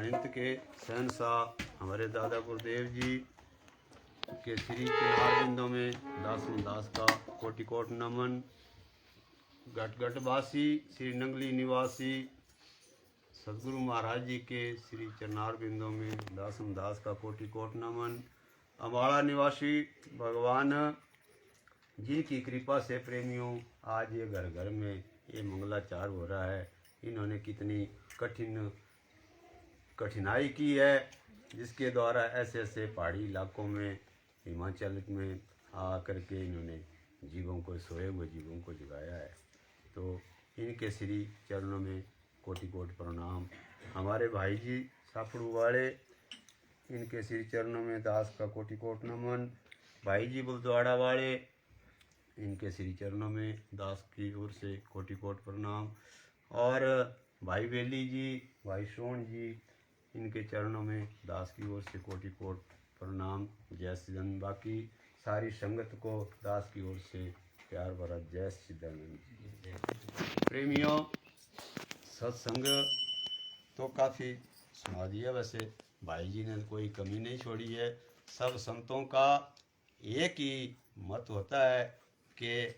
अनंत के शहनशाह हमारे दादा गुरुदेव जी के श्री चुनार बिंदों में दासों दास का कोटि कोट नमन। गटगटवासी श्री नंगली निवासी सदगुरु महाराज जी के श्री चरणार बिंदों में दासम दास का कोटि कोट नमन। अम्बाड़ा निवासी भगवान जी की कृपा से प्रेमियों आज ये घर घर में ये मंगलाचार हो रहा है। इन्होंने कितनी कठिनाई की है, जिसके द्वारा ऐसे ऐसे पहाड़ी इलाकों में हिमाचल में आ करके इन्होंने जीवों को, सोए हुए जीवों को जगाया है। तो इनके श्री चरणों में कोटि कोटि प्रणाम। हमारे भाई जी सापड़ू वाले, इनके श्री चरणों में दास का कोटि कोटि नमन। भाई जी बुलद्वाड़ा वाले, इनके श्री चरणों में दास की ओर से कोटि कोटि प्रणाम। और भाई बेली जी, भाई सोन जी, इनके चरणों में दास की ओर से कोटि कोटि प्रणाम। जय सच्चिदानंद। बाकी सारी संगत को दास की ओर से प्यार भरा जय सच्चिदानंद। प्रेमियों, सत्संग तो काफ़ी सुना दिया, वैसे भाई जी ने कोई कमी नहीं छोड़ी है। सब संतों का एक ही मत होता है कि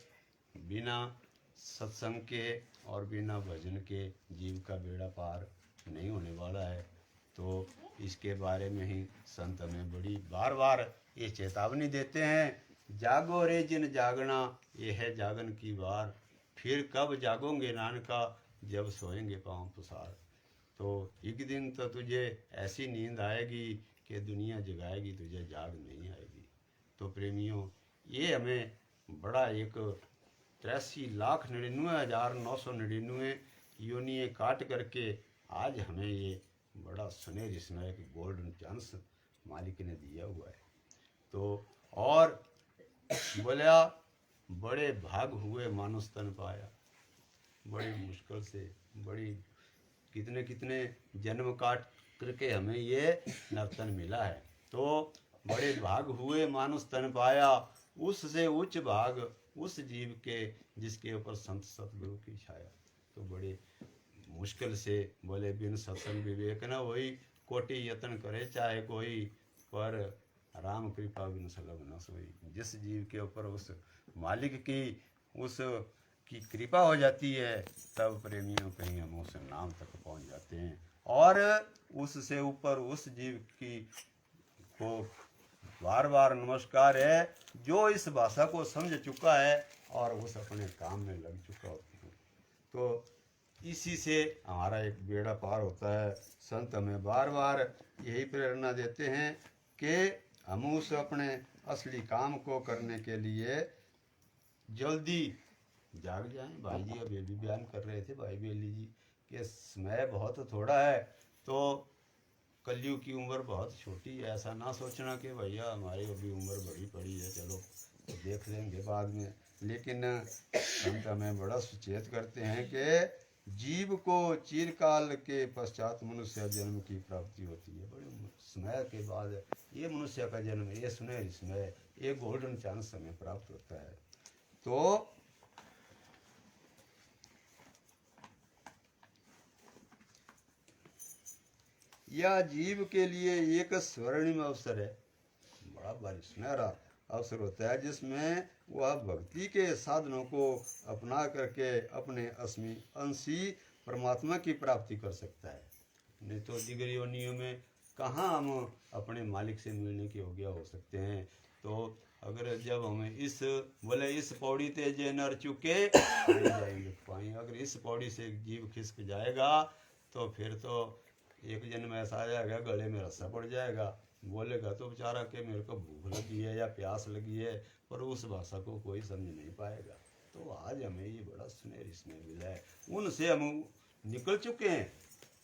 बिना सत्संग के और बिना भजन के जीव का बेड़ा पार नहीं होने वाला है। तो इसके बारे में ही संत हमें बड़ी बार बार ये चेतावनी देते हैं। जागो रे जिन जागना, ये है जागन की बार, फिर कब जागोगे नानका, जब सोएंगे पाँव पसार। तो एक दिन तो तुझे ऐसी नींद आएगी कि दुनिया जगाएगी, तुझे जाग नहीं आएगी। तो प्रेमियों, ये हमें बड़ा एक 83,99,999 योनियाँ काट करके आज हमें ये बड़ा सुनहरी समय एक गोल्डन चांस मालिक ने दिया हुआ है। तो और बोला, बड़े भाग हुए मानुष तन पाया। बड़ी मुश्किल से, बड़ी कितने कितने जन्म काट करके हमें ये नवतन मिला है। तो बड़े भाग हुए मानुष तन पाया, उससे उच्च भाग उस जीव के जिसके ऊपर संत सतगुरु की छाया। तो बड़े मुश्किल से बोले, बिन सत्संग विवेक न होई, कोटि यत्न करे चाहे कोई, पर राम कृपा बिन सलभ न सोई। जिस जीव के ऊपर उस मालिक की उस की कृपा हो जाती है, तब प्रेमियों कहीं हम उस नाम तक पहुंच जाते हैं। और उससे ऊपर उस जीव की को बार बार नमस्कार है जो इस भाषा को समझ चुका है और उस अपने काम में लग चुका होता है। तो इसी से हमारा एक बेड़ा पार होता है। संत हमें बार बार यही प्रेरणा देते हैं कि हम उस अपने असली काम को करने के लिए जल्दी जाग जाएं। भाई जी अभी भी बयान कर रहे थे, भाई बेली जी, कि समय बहुत थोड़ा है, तो कलयुग की उम्र बहुत छोटी है। ऐसा ना सोचना कि भैया हमारी अभी उम्र बड़ी पड़ी है, चलो तो देख लेंगे बाद में। लेकिन संत हमें बड़ा सुचेत करते हैं कि जीव को चिरकाल के पश्चात मनुष्य जन्म की प्राप्ति होती है। बड़े समय के बाद ये मनुष्य का जन्म, ये सुनहरी समय, ये गोल्डन चांस हमें प्राप्त होता है। तो यह जीव के लिए एक स्वर्णिम अवसर है, बड़ा भारी सुनहरा अवसर होता है, जिसमें वह भक्ति के साधनों को अपना करके अपने अंशी परमात्मा की प्राप्ति कर सकता है। नहीं तो दिगर योनियों में कहाँ हम अपने मालिक से मिलने के योग्य हो सकते हैं। तो अगर जब हमें इस बोले इस पौड़ी ते जे नर चुके जाएंगे पाई, अगर इस पौड़ी से जीव खिसक जाएगा तो फिर तो एक जन्म ऐसा आ जाएगा गले में रस्सा पड़ जाएगा। बोलेगा तो बेचारा कि मेरे को भूख लगी है या प्यास लगी है, पर उस भाषा को कोई समझ नहीं पाएगा। तो आज हमें ये बड़ा सुनहरी समय मिला है, उनसे हम निकल चुके हैं।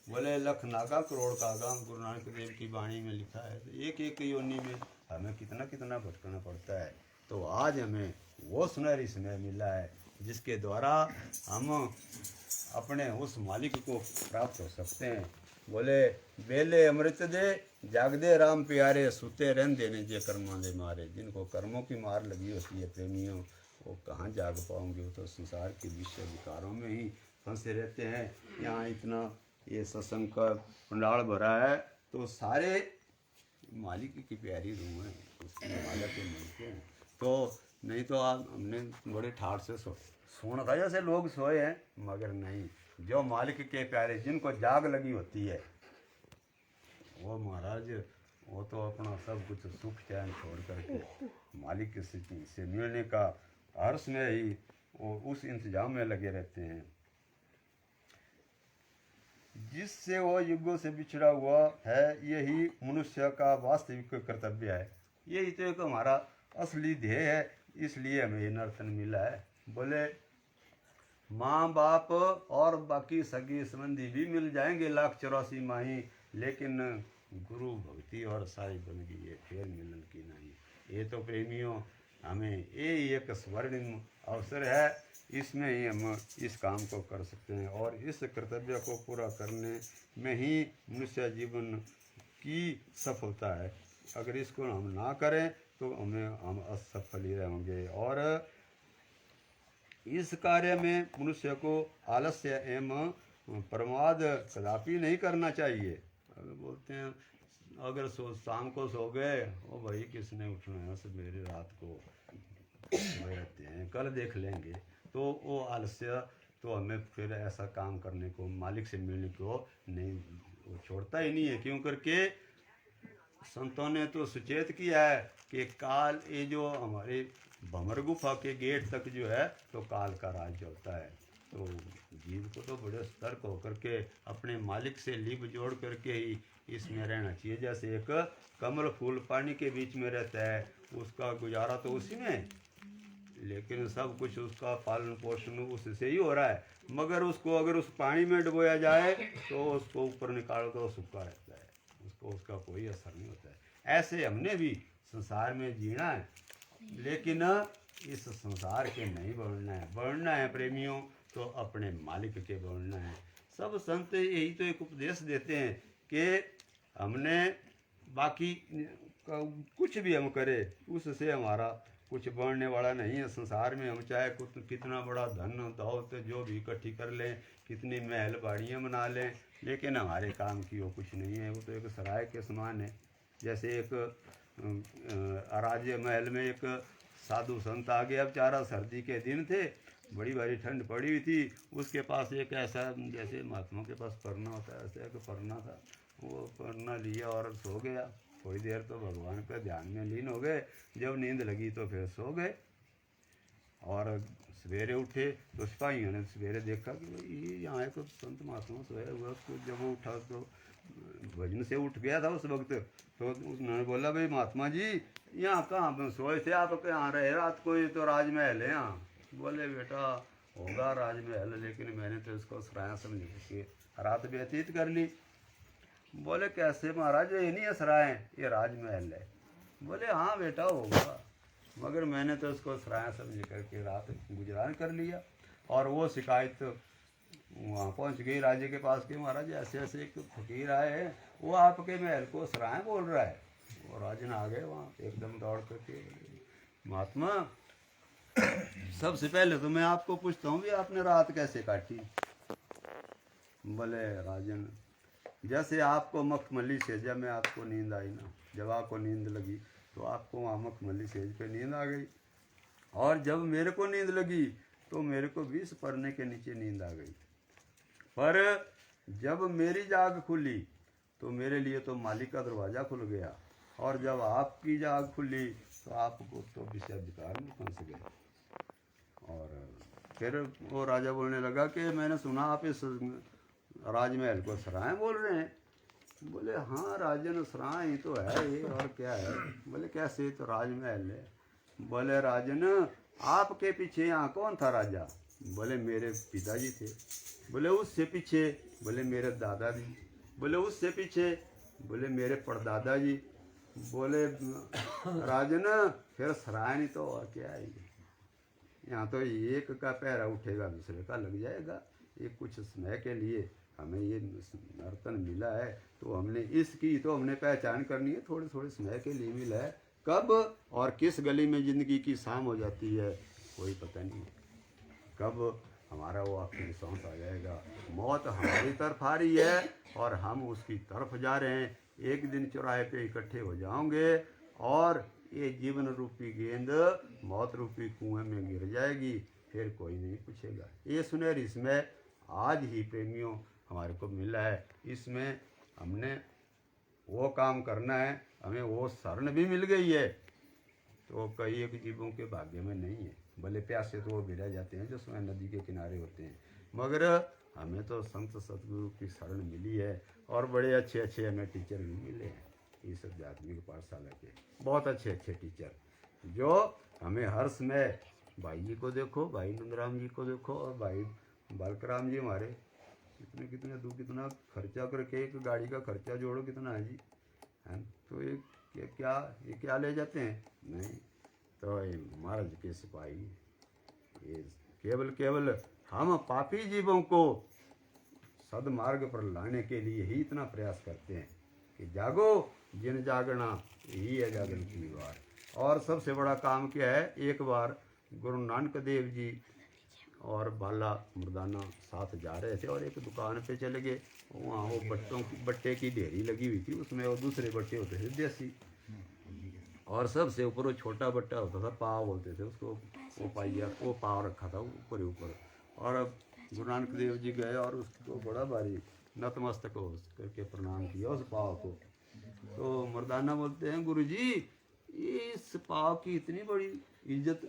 बोले लख नागा करोड़ कागा, गुरु नानक देव की वाणी में लिखा है। तो एक एक योनि में हमें कितना कितना भटकना पड़ता है। तो आज हमें वो सुनहरी समय मिला है जिसके द्वारा हम अपने उस मालिक को प्राप्त हो सकते हैं। बोले बेले अमृत दे जागदे राम प्यारे, सुते रहंदे ने जे कर्मां दे मारे। जिनको कर्मों की मार लगी होती है प्रेमियों, वो कहाँ जाग पाओगे, वो तो संसार के विषय विकारों में ही फंसे रहते हैं। यहाँ इतना ये सत्संग का पंडाल भरा है तो सारे मालिक की प्यारी रूम है, उसके मालिक के मिलते हैं। तो नहीं तो आप हमने बड़े ठाठ से सोना था जैसे लोग सोए हैं, मगर नहीं, जो मालिक के प्यारे जिनको जाग लगी होती है वो महाराज वो तो अपना सब कुछ सुख चैन छोड़ करके मालिक से मिलने का हर्ष में ही वो उस इंतजाम में लगे रहते हैं जिससे वो युगों से बिछड़ा हुआ है। यही मनुष्य का वास्तविक कर्तव्य है, यही तो एक हमारा असली ध्येय है, इसलिए हमें ये नर्तन मिला है। बोले माँ बाप और बाकी सगी संबंधी भी मिल जाएंगे 1,84 माही, लेकिन गुरु भक्ति और साई बंदगी ये फिर मिलन की नहीं। ये तो प्रेमियों हमें ये एक स्वर्णिम अवसर है, इसमें ही हम इस काम को कर सकते हैं और इस कर्तव्य को पूरा करने में ही मनुष्य जीवन की सफलता है। अगर इसको हम ना करें तो हम असफल ही रहेंगे। और इस कार्य में मनुष्य को आलस्य एवं प्रमाद कदापि नहीं करना चाहिए। अगर बोलते हैं अगर शाम को सो गए ओ भाई किसने उठना है, सवेरे रात को सोए रहते हैं, कल देख लेंगे, तो वो आलस्य तो हमें फिर ऐसा काम करने को मालिक से मिलने को नहीं वो छोड़ता ही नहीं है। क्यों करके संतों ने तो सुचेत किया है कि काल ये जो हमारे भंवर गुफा के गेट तक जो है तो काल का राज चलता है। तो जीव को तो बड़े सतर्क होकर के अपने मालिक से लिप जोड़ करके ही इसमें रहना चाहिए। जैसे एक कमल फूल पानी के बीच में रहता है, उसका गुजारा तो उसी में, लेकिन सब कुछ उसका पालन पोषण उससे ही हो रहा है, मगर उसको अगर उस पानी में डुबोया जाए तो उसको ऊपर निकालो तो सूखा रहता है, उसको उसका कोई असर नहीं होता है। ऐसे हमने भी संसार में जीना है, लेकिन इस संसार के नहीं बढ़ना है प्रेमियों, तो अपने मालिक के बढ़ना है। सब संत यही तो एक उपदेश देते हैं कि हमने बाकी कुछ भी हम करें उससे हमारा कुछ बढ़ने वाला नहीं है। संसार में हम चाहे कितना बड़ा धन दौलत जो भी इकट्ठी कर लें, कितनी महल बाड़ियाँ बना लें, लेकिन हमारे काम की वो कुछ नहीं है, वो तो एक सराय के समान है। जैसे एक राज्य महल में एक साधु संत आ गया, बेचारा सर्दी के दिन थे, बड़ी भारी ठंड पड़ी हुई थी, उसके पास एक ऐसा जैसे महात्मा के पास परना होता है ऐसा एक परना था, वो परना लिया और सो गया। थोड़ी देर तो भगवान के ध्यान में लीन हो गए, जब नींद लगी तो फिर सो गए। और सवेरे उठे तो सिपाहियों ने सवेरे देखा कि भाई यहाँ एक संत महात्मा सोया हुआ, उसको जब वो उठा तो भजन से उठ गया था उस वक्त, तो उन्होंने बोला भाई महात्मा जी यहाँ कहाँ सोए थे आप, कहाँ रहे रात को, ये तो राजमहल है यहाँ। बोले बेटा होगा राजमहल, लेकिन मैंने तो इसको सराया समझ के रात व्यतीत कर ली। बोले कैसे महाराज, ये नहीं है सराय, ये राजमहल है। बोले हाँ बेटा होगा, मगर मैंने तो इसको सराया समझ करके रात गुजरान कर लिया। और वो शिकायत वहाँ पहुँच गई राजे के पास कि महाराज ऐसे ऐसे एक फकीर आए हैं, वो आपके महल को सराय बोल रहा है। वो राजन आ गए वहाँ एकदम दौड़ करके, महात्मा सबसे पहले तो मैं आपको पूछता हूँ भी आपने रात कैसे काटी। बोले राजन जैसे आपको मखमली सेज में आपको नींद आई ना, जब आपको नींद लगी तो आपको वहाँ मखमली सेज पे नींद आ गई, और जब मेरे को नींद लगी तो मेरे को 20 परने के नीचे नींद आ गई। पर जब मेरी जाग खुली तो मेरे लिए तो मालिक का दरवाज़ा खुल गया, और जब आपकी जाग खुली तो आपको तो विषयाधिकार में फंस गए। और फिर वो राजा बोलने लगा कि मैंने सुना आप इस राजमहल को सराय बोल रहे हैं। बोले हाँ राजन सराय ही तो है ये, और क्या है। बोले कैसे, तो राजमहल है। बोले राजन आपके पीछे यहाँ कौन था राजा। बोले मेरे पिताजी थे। बोले उससे पीछे, बोले मेरे दादाजी। बोले उससे पीछे, बोले मेरे परदादा जी। बोले राजन फिर सराय नहीं तो और क्या है, यहाँ तो एक का पैरा उठेगा दूसरे का लग जाएगा। ये कुछ समय के लिए हमें ये नर्तन मिला है, तो हमने इसकी तो हमने पहचान करनी है, थोड़े थोड़े समय के लिए मिला है। कब और किस गली में ज़िंदगी की शाम हो जाती है कोई पता नहीं, कब हमारा वो आखिरी सांस आ जाएगा। मौत हमारी तरफ आ रही है और हम उसकी तरफ जा रहे हैं। एक दिन चौराहे पे इकट्ठे हो जाओगे और ये जीवन रूपी गेंद मौत रूपी कुएं में गिर जाएगी, फिर कोई नहीं पूछेगा। ये सुनहरी समय आज ही प्रेमियों हमारे को मिला है। इसमें हमने वो काम करना है, हमें वो शरण भी मिल गई है। तो कई एक जीवों के भाग्य में नहीं है, भले प्यासे तो वो भी रह जाते हैं जो स्वयं नदी के किनारे होते हैं, मगर हमें तो संत सतगुरु की शरण मिली है। और बड़े अच्छे अच्छे हमें टीचर भी मिले हैं इस आध्यात्मिक पाठशाला के, बहुत अच्छे अच्छे टीचर जो हमें हर समय, भाई जी को देखो, भाई नंदराम जी को देखो और भाई बालकराम जी हमारे, कितने कितने दो कितना खर्चा करके, एक गाड़ी का खर्चा जोड़ो कितना है जी, हैं? तो ये क्या ले जाते हैं? नहीं, तो ये महाराज के सिपाही ये केवल हम पापी जीवों को सदमार्ग पर लाने के लिए ही इतना प्रयास करते हैं कि जागो, जिन जागना यही है जागरण की बार। और सबसे बड़ा काम क्या है, एक बार गुरु नानक देव जी और बाला मुर्दाना साथ जा रहे थे और एक दुकान पे चले गए। वहाँ वो बट्टे की ढेरी लगी हुई थी, उसमें वो दूसरे बट्टे होते थे देसी, और सबसे ऊपर वो छोटा बट्टा होता था, पाव बोलते थे उसको, वो पाइया, वो पाव रखा था ऊपर ही ऊपर। और अब गुरु नानक देव जी गए और उसको बड़ा भारी नतमस्तक हो करके प्रणाम किया उस पाव को। तो मर्दाना बोलते हैं, गुरु जी इस पाव की इतनी बड़ी इज्जत।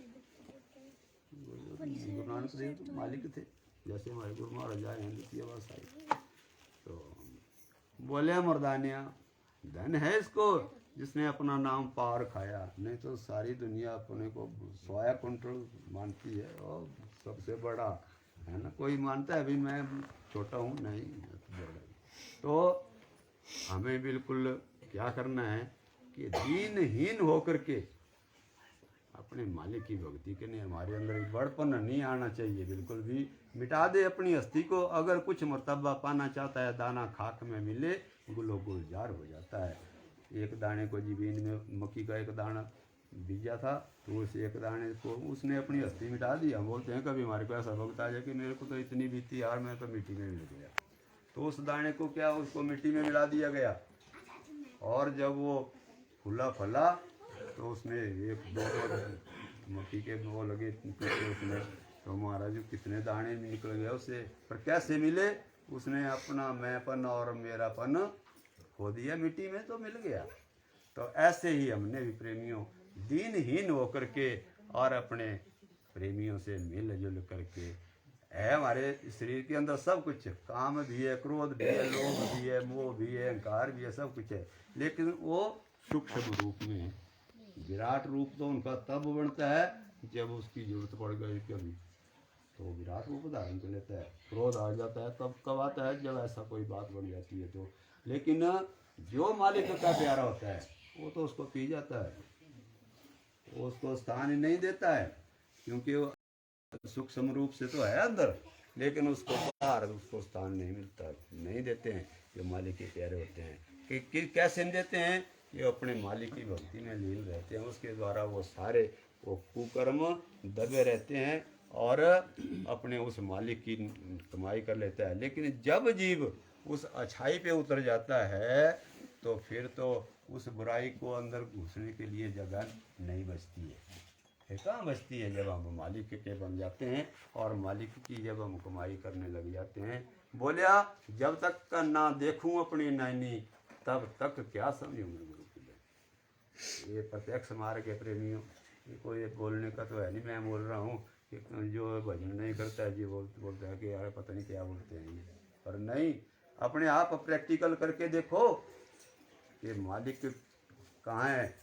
गुरु नानक देव तो मालिक थे, जैसे हमारे गुरु महाराज आए हैं द्वितीय बादशाही। तो बोले मर्दानिया, धन है इसको जिसने अपना नाम पार खाया, नहीं तो सारी दुनिया अपने को 100 कुंटल मानती है और सबसे बड़ा है ना। कोई मानता है भी मैं छोटा हूँ, नहीं बड़ा। तो हमें बिल्कुल क्या करना है कि दीनहीन होकर के अपने मालिक की भक्ति करनी। हमारे अंदर एक बड़पन नहीं आना चाहिए, बिल्कुल भी मिटा दे अपनी हस्ती को। अगर कुछ मर्तबा पाना चाहता है, दाना खाक में मिले गुलो गुलजार हो जाता है। एक दाने को जमीन में मक्की का एक दाना बीजा था, तो उस एक दाने को उसने अपनी हस्ती मिटा दी। हम बोलते हैं कभी हमारे को ऐसा वक्त आ जाए कि मेरे को तो इतनी बीती यार, मैं तो मिट्टी में मिल गया। तो उस दाने को क्या, उसको मिट्टी में मिला दिया गया। और जब वो फूला फला तो उसमें एक दो मक्की के वो लगे उसमें, तो महाराज कितने दाने निकल गए उससे। पर कैसे मिले? उसने अपना मैंपन और मेरापन खो दिया, मिट्टी में तो मिल गया। तो ऐसे ही हमने भी प्रेमियों दीनहीन होकर के और अपने प्रेमियों से मिलजुल करके है, हमारे शरीर के अंदर सब कुछ, काम भी है, क्रोध भी है, लोभ भी है, मोह भी है, अहंकार भी है, सब कुछ है। लेकिन वो सूक्ष्म रूप में है। विराट रूप तो उनका तब बनता है जब उसकी जरूरत पड़ गई कभी, तो विराट रूप धारण कर लेता है। क्रोध आ जाता है तब कब आता है, जब ऐसा कोई बात बन जाती है तो। लेकिन जो मालिक का प्यारा होता है वो तो उसको पी जाता है, वो उसको स्थान ही नहीं देता है, क्योंकि वो सूक्ष्म रूप से तो है अंदर, लेकिन उसको बाहर उसको स्थान नहीं मिलता, नहीं देते हैं। जो मालिक के प्यारे होते हैं कि कैसे नहीं देते हैं, ये अपने मालिक की भक्ति में लीन रहते हैं, उसके द्वारा वो सारे वो कुकर्म दबे रहते हैं और अपने उस मालिक की कमाई कर लेता है। लेकिन जब जीव उस अच्छाई पे उतर जाता है तो फिर तो उस बुराई को अंदर घुसने के लिए जगह नहीं बचती है। फिर कहाँ बचती है? जब हम मालिक के बन जाते हैं और मालिक की जब हम कमाई करने लग जाते हैं। बोलिया, जब तक का ना देखूं अपनी नैनी तब तक क्या समझूंगा गुरु की। ये प्रत्यक्ष मार्ग के प्रेमियों, ये कोई बोलने का तो है नहीं। मैं बोल रहा हूँ कि जो भजन नहीं करता है जी बोलता है कि यार पता नहीं क्या बोलते हैं ये, पर नहीं, अपने आप प्रैक्टिकल करके देखो कि मालिक कहाँ है।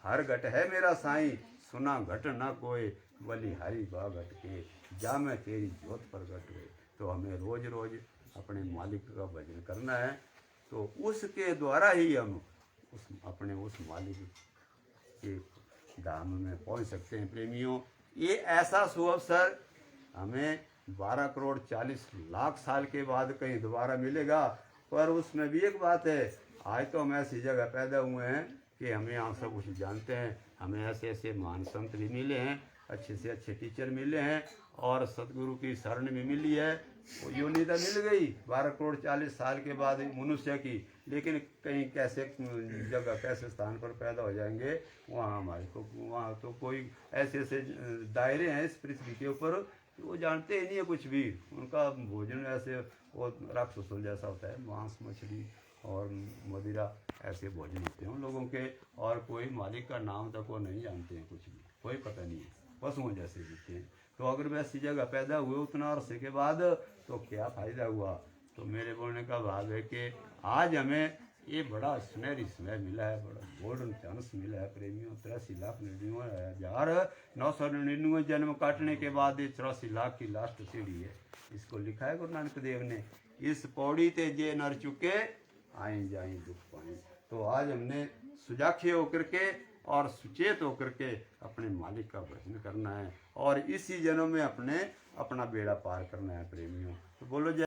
हर घट है मेरा साईं, सुना घट ना कोई, बलिहारी बा घट के, जा मैं तेरी जोत प्रगट हुए। तो हमें रोज रोज अपने मालिक का भजन करना है, तो उसके द्वारा ही हम उस मालिक के धाम में पहुंच सकते हैं। प्रेमियों, ये ऐसा सुअवसर हमें 12 करोड़ 40 लाख साल के बाद कहीं दोबारा मिलेगा। पर उसमें भी एक बात है, आज तो हम ऐसी जगह पैदा हुए हैं कि हमें यहाँ सब कुछ जानते हैं, हमें ऐसे ऐसे महान संत भी मिले हैं, अच्छे से अच्छे टीचर मिले हैं और सतगुरु की शरण में मिली है। वो योनि तो मिल गई 12 करोड़ 40 साल के बाद मनुष्य की, लेकिन कहीं कैसे जगह कैसे स्थान पर पैदा हो जाएंगे वहाँ हमारे को, वहाँ तो कोई ऐसे ऐसे दायरे हैं इस पृथ्वी के ऊपर कि वो जानते ही नहीं है कुछ भी। उनका भोजन ऐसे वो राक्षसों जैसा होता है, मांस मछली और मदिरा ऐसे भोजन होते हैं उन लोगों के, और कोई मालिक का नाम तक वो नहीं जानते हैं, कुछ भी कोई पता नहीं है, पशुओं जैसे जीते हैं। तो अगर वैसी जगह पैदा हुए उतना अरसे के बाद तो क्या फ़ायदा हुआ। तो मेरे बोलने का भाव है कि आज हमें ये बड़ा सुनहरी समय मिला है, बड़ा गोल्डन चांस मिला है प्रेमियों। 83,99,999 जन्म काटने के बाद ये 84 लाख की लास्ट सीढ़ी है। इसको लिखा है गुरु नानक देव ने, इस पौड़ी ते जे नर चुके आए जाए दुख पाए। तो आज हमने सुजाख्य होकर के और सुचेत होकर के अपने मालिक का भजन करना है और इसी जन्म में अपना बेड़ा पार करना है प्रेमियों। तो बोलो जय।